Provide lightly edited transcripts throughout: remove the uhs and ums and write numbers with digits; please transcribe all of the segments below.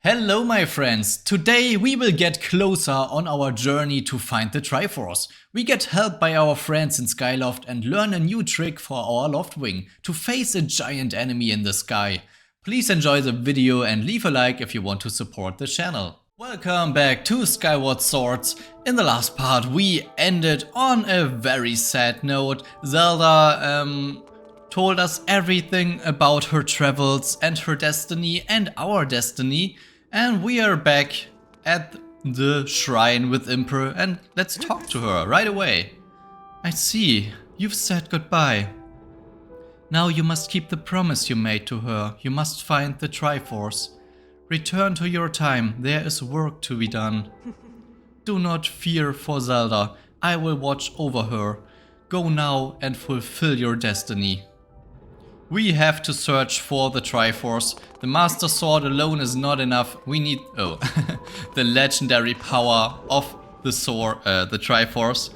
Hello my friends, today we will get closer on our journey to find the Triforce. We get help by our friends in Skyloft and learn a new trick for our Loftwing to face a giant enemy in the sky. Please enjoy the video and leave a like if you want to support the channel. Welcome back to Skyward Swords. In the last part we ended on a very sad note. Zelda told us everything about her travels and her destiny and our destiny. And we are back at the shrine with Imper and let's talk to her right away. I see, you've said goodbye. Now you must keep the promise you made to her. You must find the Triforce. Return to your time, there is work to be done. Do not fear for Zelda, I will watch over her. Go now and fulfill your destiny. We have to search for the Triforce. The Master Sword alone is not enough. We need the legendary power of the sword, the Triforce,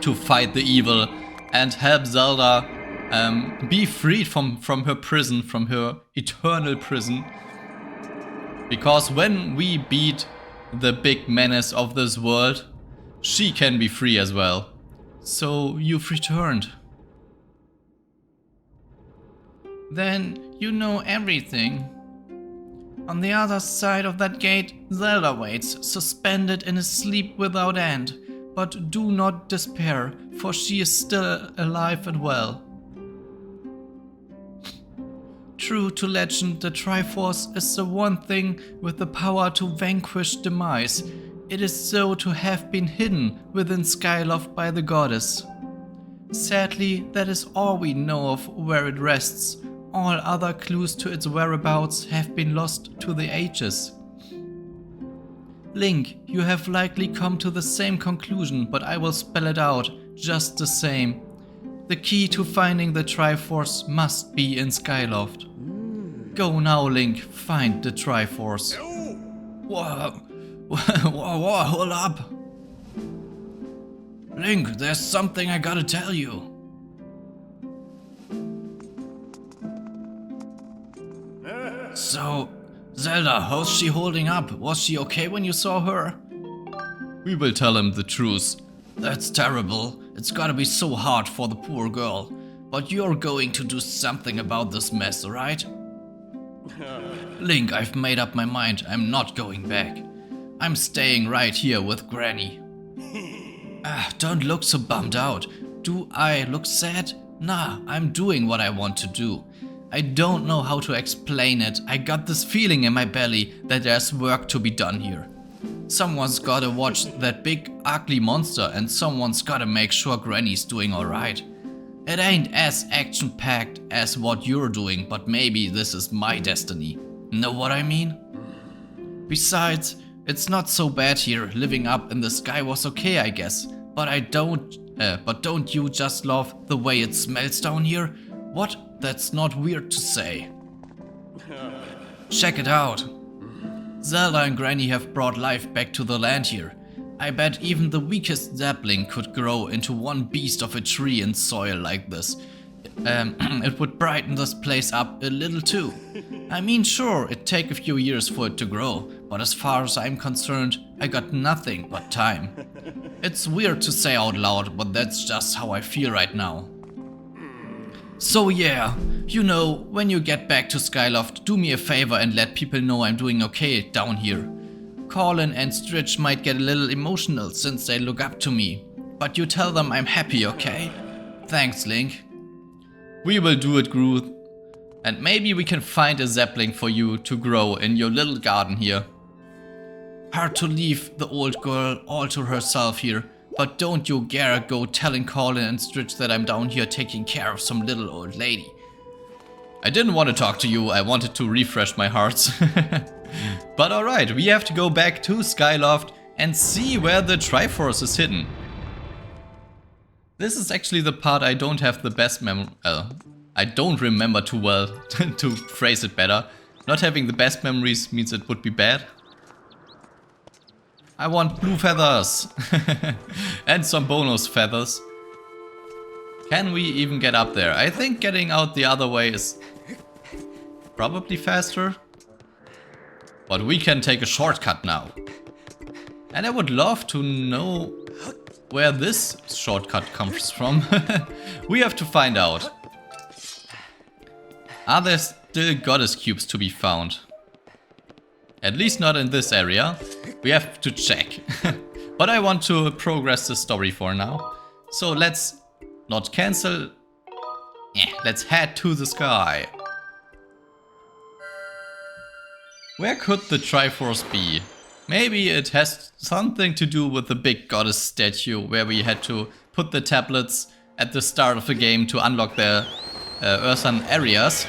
to fight the evil and help Zelda be freed from her prison, from her eternal prison. Because when we beat the big menace of this world, she can be free as well. So you've returned. Then you know everything. On the other side of that gate, Zelda waits, suspended in a sleep without end. But do not despair, for she is still alive and well. True to legend, the Triforce is the one thing with the power to vanquish demise. It is so to have been hidden within Skyloft by the goddess. Sadly, that is all we know of where it rests. All other clues to its whereabouts have been lost to the ages. Link, you have likely come to the same conclusion, but I will spell it out just the same. The key to finding the Triforce must be in Skyloft. Go now, Link, find the Triforce. Whoa, hold up. Link, there's something I gotta tell you. So, Zelda, how's she holding up? Was she okay when you saw her? We will tell him the truth. That's terrible. It's gotta be so hard for the poor girl. But you're going to do something about this mess, right? Link, I've made up my mind. I'm not going back. I'm staying right here with Granny. Don't look so bummed out. Do I look sad? Nah, I'm doing what I want to do. I don't know how to explain it. I got this feeling in my belly that there's work to be done here. Someone's gotta watch that big ugly monster and someone's gotta make sure Granny's doing alright. It ain't as action-packed as what you're doing, but maybe this is my destiny. Know what I mean? Besides, it's not so bad here. Living up in the sky was okay, I guess. But don't you just love the way it smells down here? What? That's not weird to say. Check it out. Zelda and Granny have brought life back to the land here. I bet even the weakest sapling could grow into one beast of a tree in soil like this. It would brighten this place up a little too. I mean, sure, it'd take a few years for it to grow, but as far as I'm concerned, I got nothing but time. It's weird to say out loud, but that's just how I feel right now. So yeah, you know, when you get back to Skyloft, do me a favor and let people know I'm doing okay down here. Colin and Stritch might get a little emotional since they look up to me, but you tell them I'm happy, okay? Thanks, Link. We will do it, Groot. And maybe we can find a sapling for you to grow in your little garden here. Hard to leave the old girl all to herself here. But don't you dare go telling Colin and Stritch that I'm down here taking care of some little old lady. I didn't want to talk to you, I wanted to refresh my hearts. But alright, we have to go back to Skyloft and see where the Triforce is hidden. This is actually the part I don't have the best I don't remember too well to phrase it better. Not having the best memories means it would be bad. I want blue feathers and some bonus feathers. Can we even get up there? I think getting out the other way is probably faster. But we can take a shortcut now. And I would love to know where this shortcut comes from. We have to find out. Are there still goddess cubes to be found? At least not in this area. We have to check. But I want to progress the story for now. So let's not cancel. Let's head to the sky. Where could the trifoce be? Maybe it has something to do with the big goddess statue where we had to put the tablets at the start of the game to unlock the earthen areas.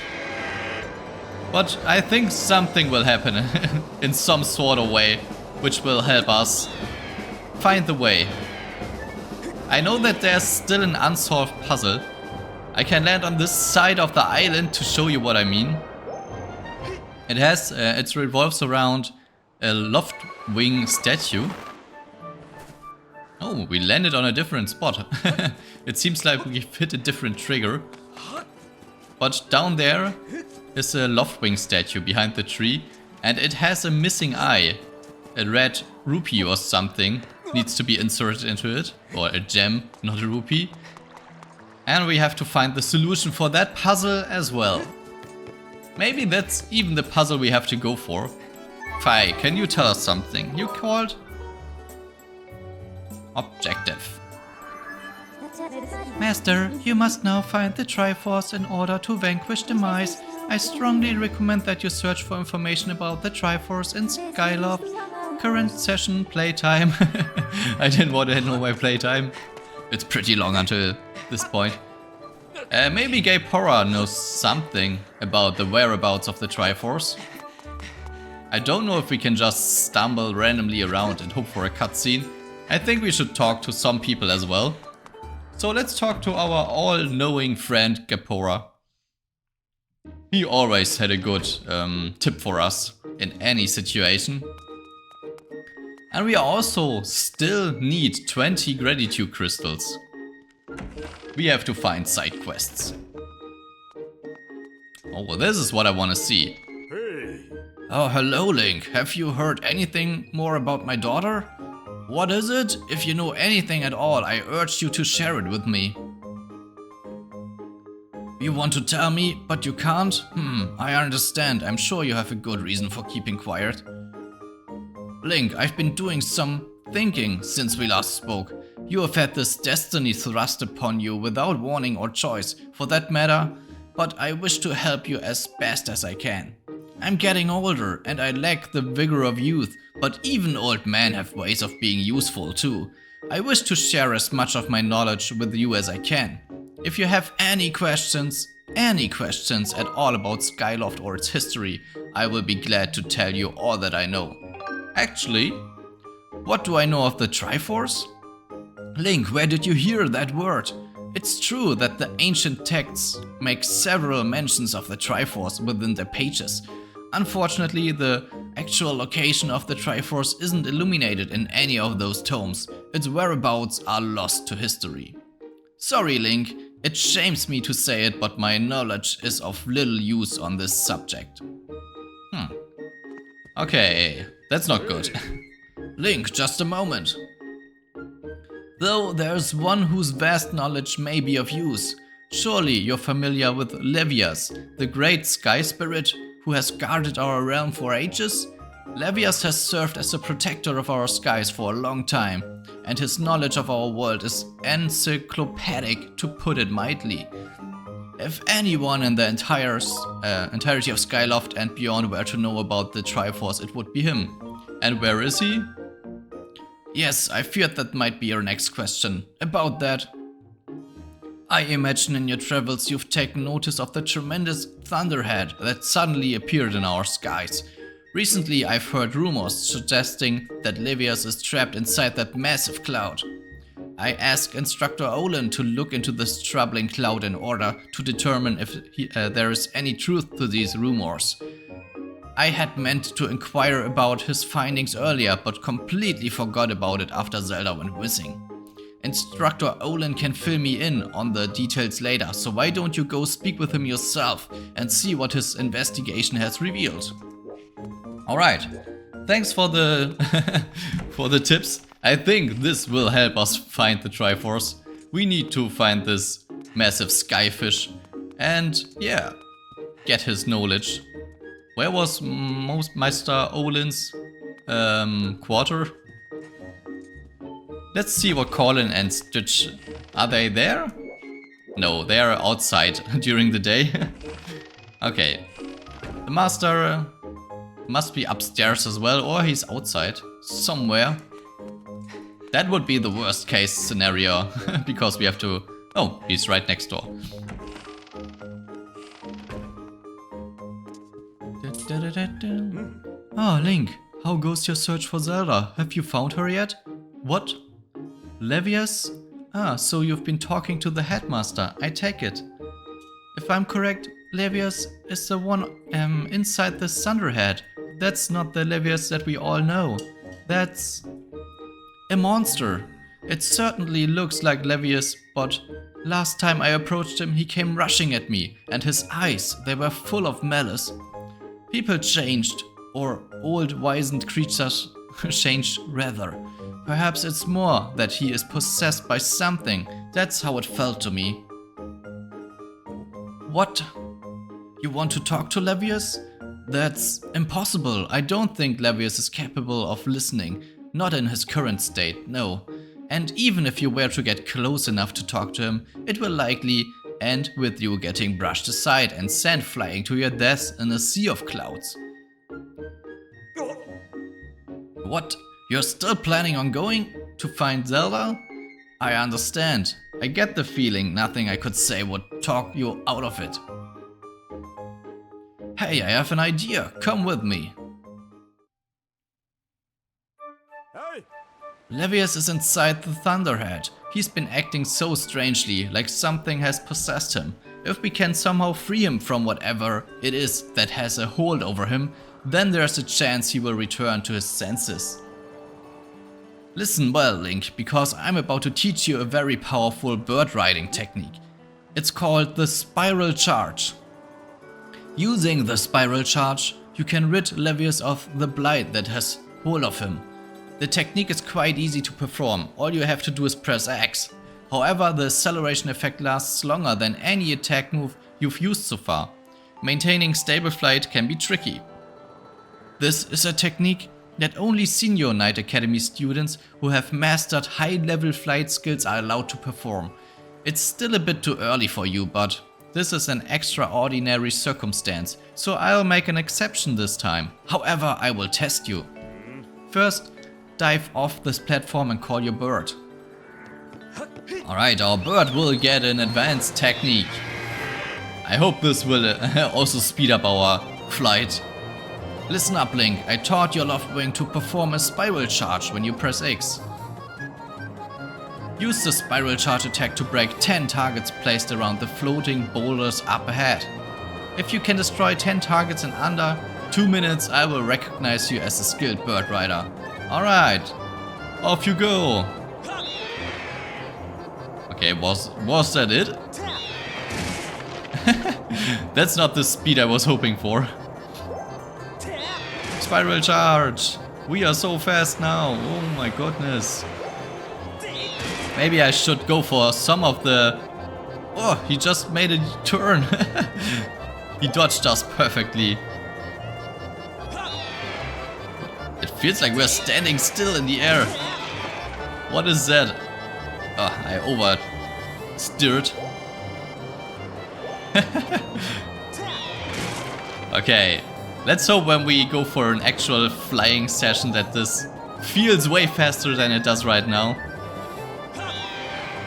But I think something will happen in some sort of way which will help us find the way. I know that there's still an unsolved puzzle. I can land on this side of the island to show you what I mean. It revolves around a Loftwing statue. Oh, we landed on a different spot. It seems like we've hit a different trigger. But down there is a Loftwing statue behind the tree, and it has a missing eye. A red rupee or something needs to be inserted into it, or a gem, not a rupee. And we have to find the solution for that puzzle as well. Maybe that's even the puzzle we have to go for. Fi, can you tell us something? You called? Objective. Master, you must now find the Triforce in order to vanquish the mice. I strongly recommend that you search for information about the Triforce in Skyloft. Current session playtime. I didn't want to know my playtime. It's pretty long until this point. Maybe Gaypora knows something about the whereabouts of the Triforce. I don't know if we can just stumble randomly around and hope for a cutscene. I think we should talk to some people as well. So let's talk to our all-knowing friend Gaypora. He always had a good tip for us in any situation. And we also still need 20 gratitude crystals. We have to find side quests. Oh, well, this is what I want to see. Hey. Oh, hello, Link. Have you heard anything more about my daughter? What is it? If you know anything at all, I urge you to share it with me. You want to tell me, but you can't? I understand. I'm sure you have a good reason for keeping quiet. Link, I've been doing some thinking since we last spoke. You have had this destiny thrust upon you without warning or choice, for that matter, but I wish to help you as best as I can. I'm getting older and I lack the vigor of youth, but even old men have ways of being useful too. I wish to share as much of my knowledge with you as I can. If you have any questions at all about Skyloft or its history, I will be glad to tell you all that I know. Actually, what do I know of the Triforce? Link, where did you hear that word? It's true that the ancient texts make several mentions of the Triforce within their pages. Unfortunately, the actual location of the Triforce isn't illuminated in any of those tomes. Its whereabouts are lost to history. Sorry, Link, it shames me to say it, but my knowledge is of little use on this subject. Okay, that's not good. Link, just a moment. Though there's one whose vast knowledge may be of use. Surely you're familiar with Levias, the great sky spirit who has guarded our realm for ages? Levias has served as a protector of our skies for a long time, and his knowledge of our world is encyclopedic, to put it mildly. If anyone in the entirety of Skyloft and beyond were to know about the Triforce, it would be him. And where is he? Yes, I feared that might be your next question. About that, I imagine in your travels you've taken notice of the tremendous thunderhead that suddenly appeared in our skies. Recently I've heard rumors suggesting that Levias is trapped inside that massive cloud. I asked Instructor Olin to look into this troubling cloud in order to determine if there is any truth to these rumors. I had meant to inquire about his findings earlier, but completely forgot about it after Zelda went missing. Instructor Olin can fill me in on the details later, so why don't you go speak with him yourself and see what his investigation has revealed? Alright, thanks for the for the tips. I think this will help us find the Triforce. We need to find this massive skyfish and yeah, get his knowledge. Where was Meister Olin's quarter? Let's see what Colin and Stitch... Are they there? No, they are outside during the day. Okay. The master must be upstairs as well, or he's outside somewhere. That would be the worst case scenario, because we have to... Oh, he's right next door. Ah, Link, how goes your search for Zelda? Have you found her yet? What? Levias? Ah, so you've been talking to the headmaster, I take it. If I'm correct, Levias is the one inside the Thunderhead. That's not the Levias that we all know. That's a monster. It certainly looks like Levias, but last time I approached him he came rushing at me, and his eyes, they were full of malice. People changed, or old wizened creatures changed rather. Perhaps it's more that he is possessed by something. That's how it felt to me. What? You want to talk to Levias? That's impossible. I don't think Levias is capable of listening. Not in his current state, no. And even if you were to get close enough to talk to him, it will likely end with you getting brushed aside and sent flying to your death in a sea of clouds. What? You're still planning on going to find Zelda? I understand. I get the feeling nothing I could say would talk you out of it. Hey, I have an idea. Come with me. Hey! Levias is inside the Thunderhead. He's been acting so strangely, like something has possessed him. If we can somehow free him from whatever it is that has a hold over him, then there's a chance he will return to his senses. Listen well, Link, because I'm about to teach you a very powerful bird riding technique. It's called the Spiral Charge. Using the Spiral Charge, you can rid Levias of the blight that has hold of him. The technique is quite easy to perform, all you have to do is press X. However, the acceleration effect lasts longer than any attack move you've used so far. Maintaining stable flight can be tricky. This is a technique that only senior Knight Academy students who have mastered high-level flight skills are allowed to perform. It's still a bit too early for you, but this is an extraordinary circumstance, so I'll make an exception this time. However, I will test you. First, dive off this platform and call your bird. Alright, our bird will get an advanced technique. I hope this will also speed up our flight. Listen up, Link. I taught your Loftwing to perform a spiral charge when you press X. Use the spiral charge attack to break 10 targets placed around the floating boulders up ahead. If you can destroy 10 targets in under 2 minutes, I will recognize you as a skilled bird rider. Alright, off you go. Okay, was that it? That's not the speed I was hoping for. Spiral charge! We are so fast now, oh my goodness. Maybe I should go for some of the... Oh, he just made a turn. He dodged us perfectly. It feels like we're standing still in the air. What is that? Oh, I oversteered. Okay. Let's hope when we go for an actual flying session that this feels way faster than it does right now.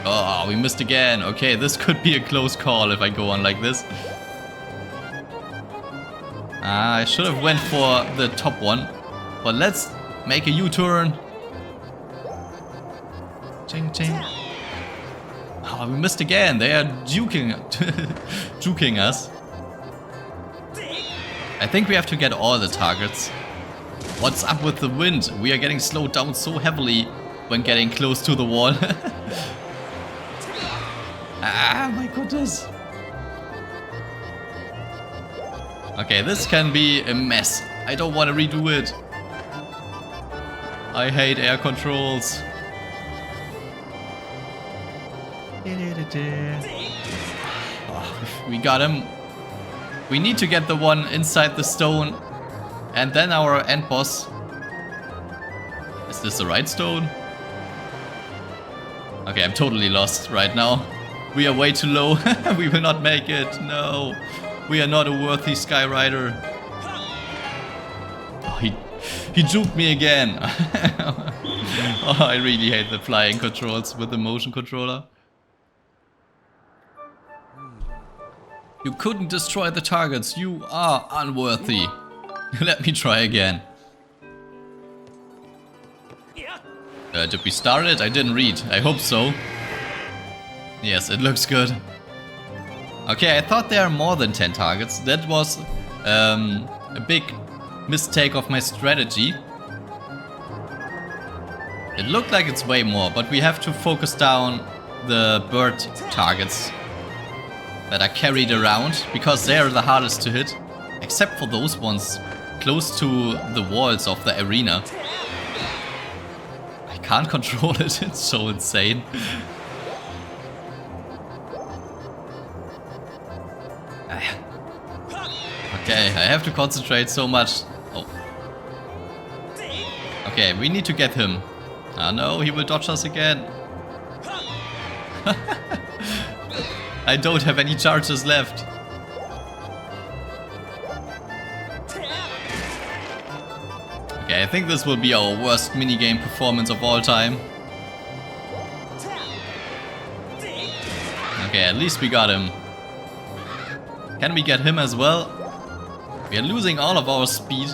Oh, we missed again. Okay, this could be a close call if I go on like this. I should have went for the top one. But let's make a U-turn. Ching ching. Oh, we missed again. They are juking us. I think we have to get all the targets. What's up with the wind? We are getting slowed down so heavily when getting close to the wall. Ah, my goodness. Okay, this can be a mess. I don't want to redo it. I hate air controls. Oh, we got him. We need to get the one inside the stone. And then our end boss. Is this the right stone? Okay, I'm totally lost right now. We are way too low. We will not make it. No. We are not a worthy Skyrider. Oh, he juked me again. Oh, I really hate the flying controls with the motion controller. You couldn't destroy the targets. You are unworthy. Let me try again. Did we start it? I didn't read. I hope so. Yes, it looks good. Okay, I thought there are more than 10 targets. That was a big mistake of my strategy. It looked like it's way more, but we have to focus down the bird targets that are carried around, because they are the hardest to hit, except for those ones close to the walls of the arena. I can't control it, it's so insane. Okay, I have to concentrate so much. Oh. Okay, we need to get him. Ah no, he will dodge us again. I don't have any charges left. Okay, I think this will be our worst minigame performance of all time. Okay, at least we got him. Can we get him as well? We are losing all of our speed.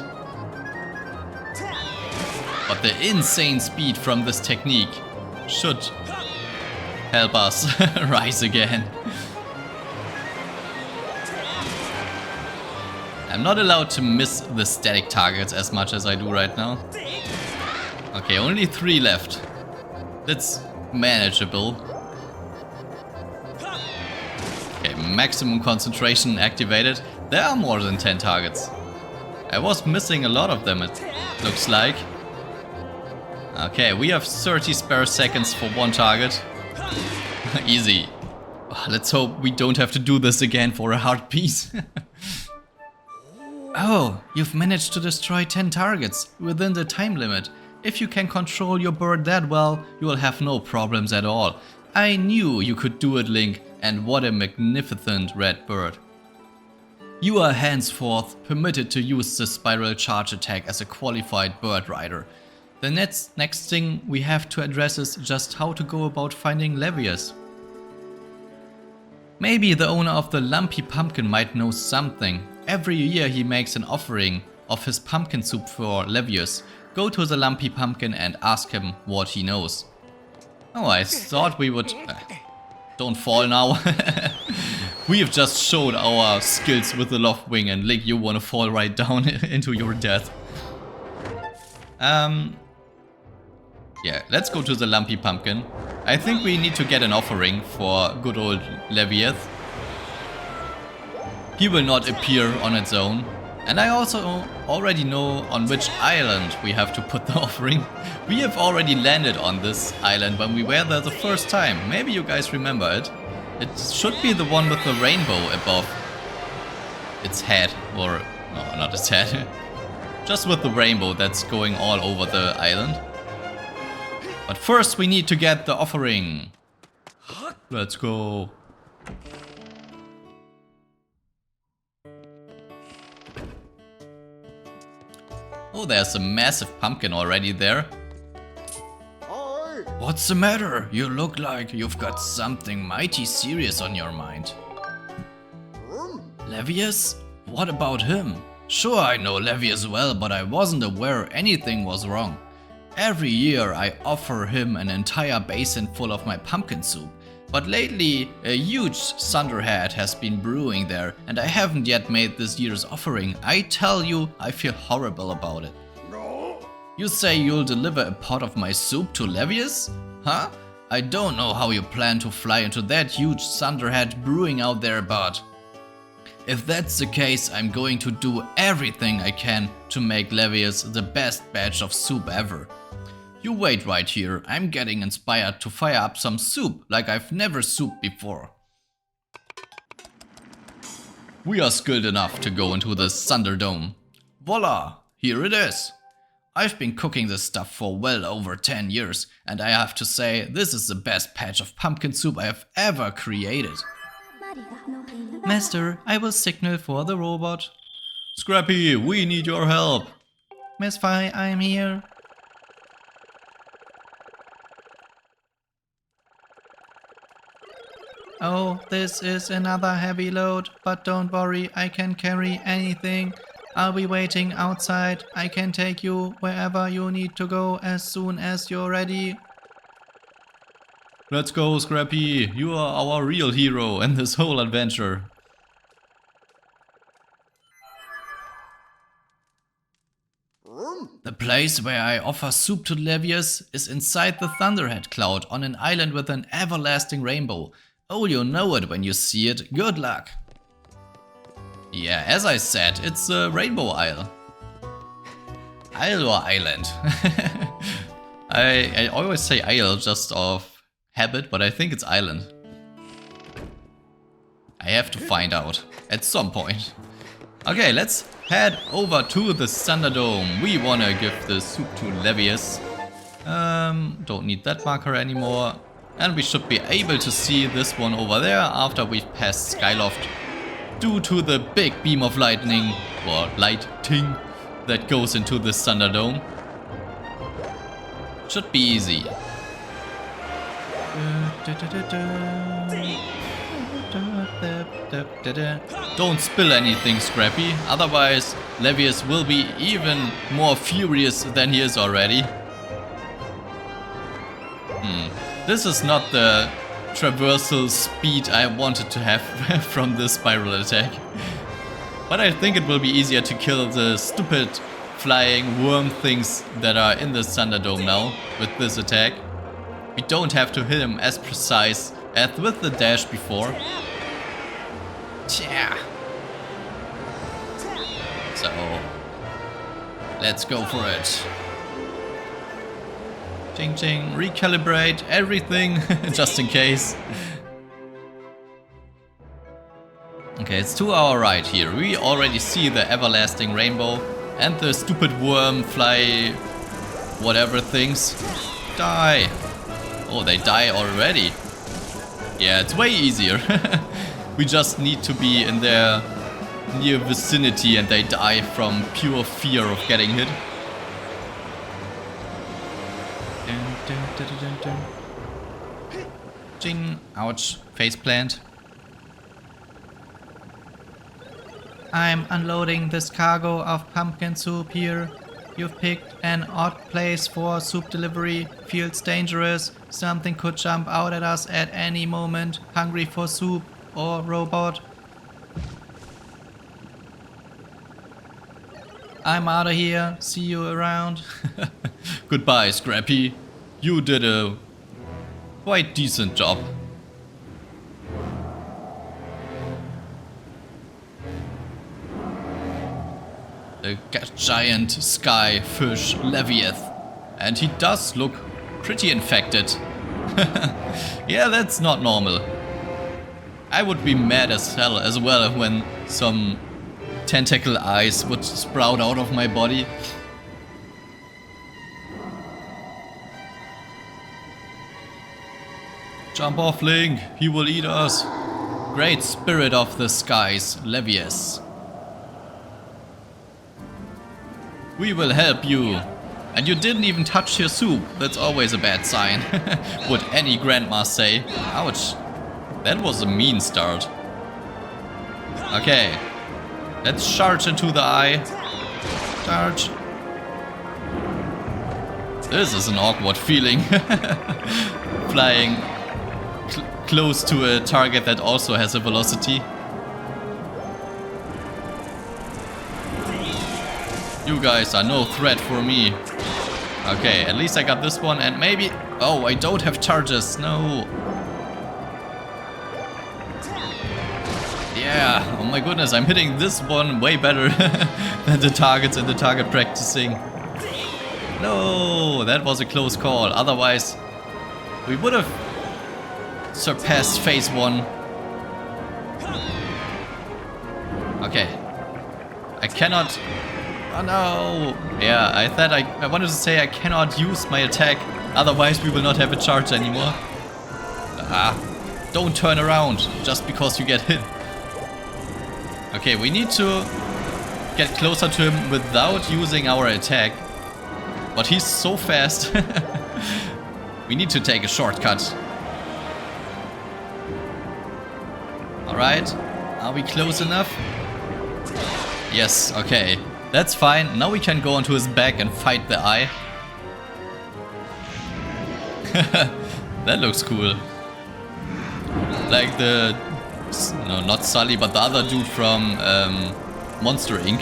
But the insane speed from this technique should help us rise again. I'm not allowed to miss the static targets as much as I do right now. Okay, only 3 left. That's manageable. Okay, maximum concentration activated. There are more than 10 targets. I was missing a lot of them, it looks like. Okay, we have 30 spare seconds for 1 target. Easy. Let's hope we don't have to do this again for a hard piece. Oh, you've managed to destroy 10 targets within the time limit. If you can control your bird that well, you will have no problems at all. I knew you could do it, Link, and what a magnificent red bird. You are henceforth permitted to use the spiral charge attack as a qualified bird rider. The next thing we have to address is just how to go about finding Levias. Maybe the owner of the lumpy pumpkin might know something. Every year he makes an offering of his pumpkin soup for Levias. Go to the lumpy pumpkin and ask him what he knows. Oh, I thought we would... don't fall now. We have just showed our skills with the Loftwing, and Link, you wanna fall right down into your death. Yeah, let's go to the lumpy pumpkin. I think we need to get an offering for good old Levias. He will not appear on its own. And I also already know on which island we have to put the offering. We have already landed on this island when we were there the first time. Maybe you guys remember it. It should be the one with the rainbow above its head. Or, no, not its head. Just with the rainbow that's going all over the island. But first we need to get the offering. Let's go. Oh, there's a massive pumpkin already there. What's the matter? You look like you've got something mighty serious on your mind. Levias? What about him? Sure, I know Levias well, but I wasn't aware anything was wrong. Every year I offer him an entire basin full of my pumpkin soup. But lately, a huge thunderhead has been brewing there, and I haven't yet made this year's offering. I tell you, I feel horrible about it. No. You say you'll deliver a pot of my soup to Levias? Huh? I don't know how you plan to fly into that huge thunderhead brewing out there, but... If that's the case, I'm going to do everything I can to make Levias the best batch of soup ever. You wait right here, I'm getting inspired to fire up some soup like I've never souped before. We are skilled enough to go into the Thunderdome. Voila, here it is. I've been cooking this stuff for well over 10 years, and I have to say, this is the best patch of pumpkin soup I have ever created. Master, I will signal for the robot. Scrappy, we need your help. Miss Fi, I am here. Oh, this is another heavy load, but don't worry, I can carry anything. I'll be waiting outside. I can take you wherever you need to go as soon as you're ready. Let's go, Scrappy. You are our real hero in this whole adventure. The place where I offer soup to Levias is inside the Thunderhead Cloud on an island with an everlasting rainbow. Oh, you'll know it when you see it. Good luck. Yeah, as I said, it's a Rainbow Isle. Isle or island? I always say isle just of habit, but I think it's island. I have to find out at some point. Okay, let's head over to the Thunderdome. We wanna give the soup to Levias. Don't need that marker anymore. And we should be able to see this one over there after we've passed Skyloft. Due to the big beam of lightning, or lighting, that goes into the Thunderdome. Should be easy. Don't spill anything, Scrappy, otherwise Levias will be even more furious than he is already. This is not the traversal speed I wanted to have from this spiral attack. But I think it will be easier to kill the stupid flying worm things that are in the Thunderdome now with this attack. We don't have to hit him as precise as with the dash before. Tja. So, let's go for it. Ching ching, recalibrate everything just in case. Okay, it's to our right here. We already see the everlasting rainbow and the stupid worm fly whatever things. Die! Oh, they die already. Yeah, it's way easier. We just need to be in their near vicinity and they die from pure fear of getting hit. Ching! Ouch. Faceplant. I'm unloading this cargo of pumpkin soup here. You've picked an odd place for soup delivery. Feels dangerous. Something could jump out at us at any moment. Hungry for soup or robot. I'm out of here. See you around. Goodbye, Scrappy. You did a quite decent job. The giant sky fish Levias. And he does look pretty infected. Yeah, that's not normal. I would be mad as hell as well when some tentacle eyes would sprout out of my body. Jump off, Link, he will eat us. Great spirit of the skies, Levias. We will help you. And you didn't even touch your soup. That's always a bad sign. Would any grandma say. Ouch. That was a mean start. Okay. Let's charge into the eye. Charge. This is an awkward feeling. Flying close to a target that also has a velocity. You guys are no threat for me. Okay, at least I got this one and maybe... Oh, I don't have charges, no. Yeah, oh my goodness, I'm hitting this one way better than the targets in the target practicing. No, that was a close call. Otherwise, we would have surpassed phase 1. Okay. I cannot... Oh no! Yeah, I wanted to say I cannot use my attack. Otherwise, we will not have a charge anymore. Don't turn around just because you get hit. Okay, we need to get closer to him without using our attack. But he's so fast. We need to take a shortcut. Alright, are we close enough? Yes, okay. That's fine. Now we can go onto his back and fight the eye. That looks cool. Like the... No, not Sully, but the other dude from Monster Inc.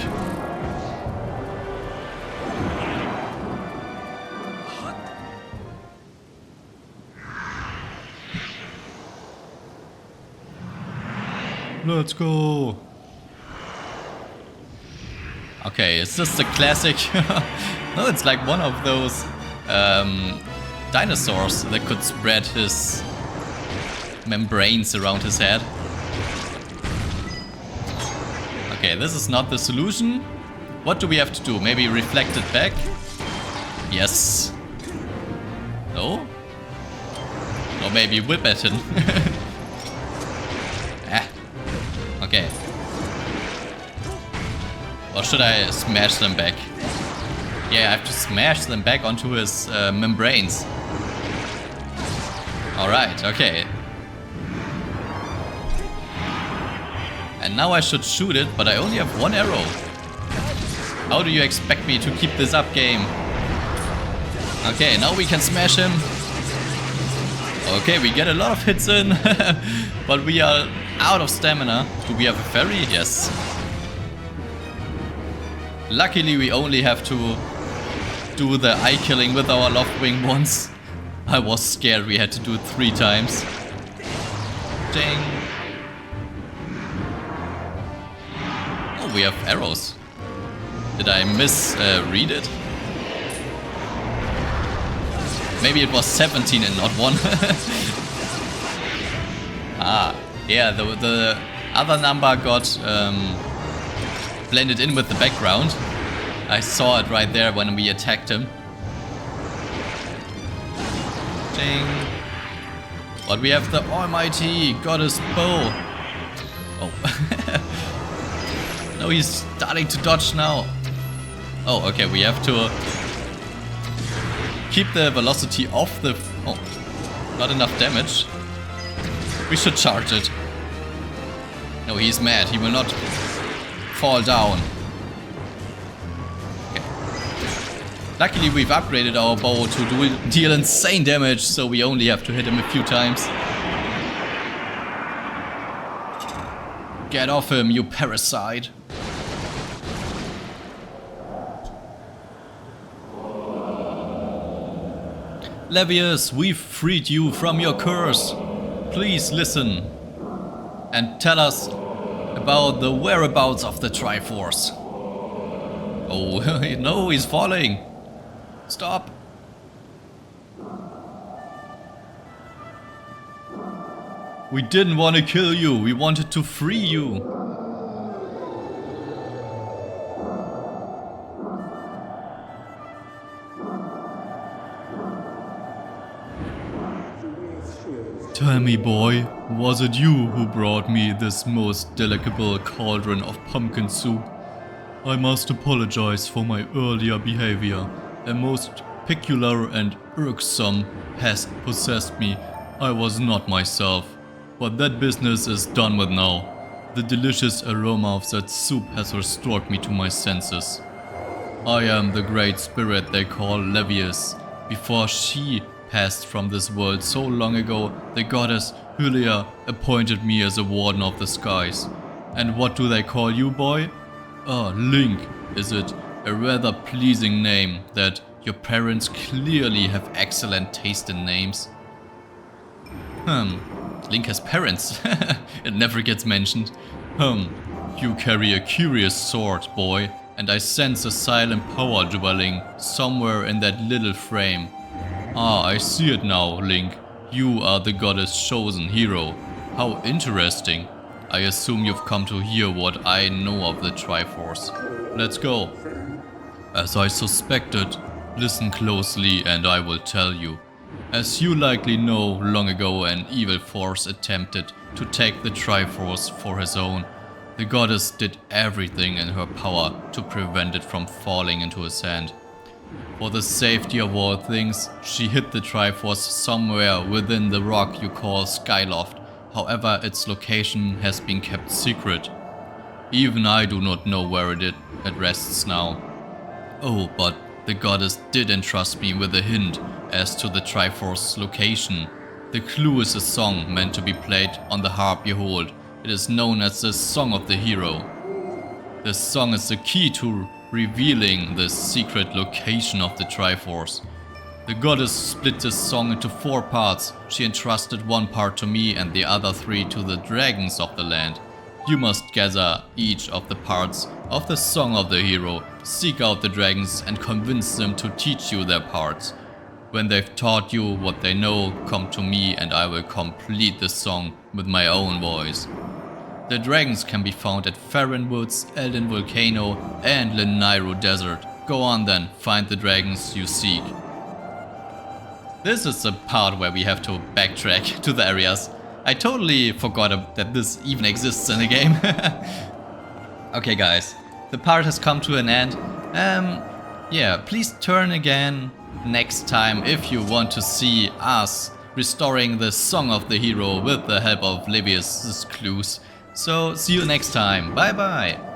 Let's go. Okay, is this the classic? No, it's like one of those dinosaurs that could spread his membranes around his head. Okay, this is not the solution. What do we have to do? Maybe reflect it back? Yes. No? Or maybe whip at him. Okay. Or should I smash them back? Yeah, I have to smash them back onto his membranes. Alright, okay. And now I should shoot it, but I only have one arrow. How do you expect me to keep this up, game? Okay, now we can smash him. Okay, we get a lot of hits in, but we are out of stamina. Do we have a ferry? Yes. Luckily, we only have to do the eye killing with our Loftwing once. I was scared we had to do it 3 times. Ding. Oh, we have arrows. Did I misread it? Maybe it was 17 and not 1. Yeah, the other number got blended in with the background. I saw it right there when we attacked him. Ding. But we have the almighty goddess bow. Oh. No, he's starting to dodge now. Oh, okay, we have to keep the velocity off the... Oh, not enough damage. We should charge it. No, he's mad. He will not fall down. Okay. Luckily, we've upgraded our bow to deal insane damage, so we only have to hit him a few times. Get off him, you parasite. Levias, we've freed you from your curse. Please listen and tell us about the whereabouts of the Triforce. Oh, no, he's falling. Stop. We didn't want to kill you, we wanted to free you. Tell me, boy, was it you who brought me this most delectable cauldron of pumpkin soup? I must apologize for my earlier behavior. A most peculiar and irksome pest possessed me. I was not myself. But that business is done with now. The delicious aroma of that soup has restored me to my senses. I am the great spirit they call Levias. Before she passed from this world so long ago, the goddess Hylia appointed me as a warden of the skies. And what do they call you, boy? Ah, Link, is it? A rather pleasing name that your parents clearly have excellent taste in names. Link has parents. It never gets mentioned. You carry a curious sword, boy, and I sense a silent power dwelling somewhere in that little frame. Ah, I see it now, Link. You are the goddess' chosen hero. How interesting. I assume you've come to hear what I know of the Triforce. Let's go. As I suspected, listen closely and I will tell you. As you likely know, long ago an evil force attempted to take the Triforce for his own. The goddess did everything in her power to prevent it from falling into his hand. For the safety of all things, she hid the Triforce somewhere within the rock you call Skyloft. However, its location has been kept secret. Even I do not know where it rests now. Oh, but the goddess did entrust me with a hint as to the Triforce's location. The clue is a song meant to be played on the harp you hold. It is known as the Song of the Hero. The song is the key to revealing the secret location of the Triforce. The goddess split this song into 4 parts. She entrusted one part to me and the other 3 to the dragons of the land. You must gather each of the parts of the Song of the Hero, seek out the dragons and convince them to teach you their parts. When they've taught you what they know, come to me and I will complete the song with my own voice. The dragons can be found at Farron Woods, Elden Volcano and Lenairu Desert. Go on then, find the dragons you seek. This is the part where we have to backtrack to the areas. I totally forgot that this even exists in the game. Okay guys, the part has come to an end. Yeah, please turn again next time if you want to see us restoring the Song of the Hero with the help of Levias' clues. So see you next time. Bye bye.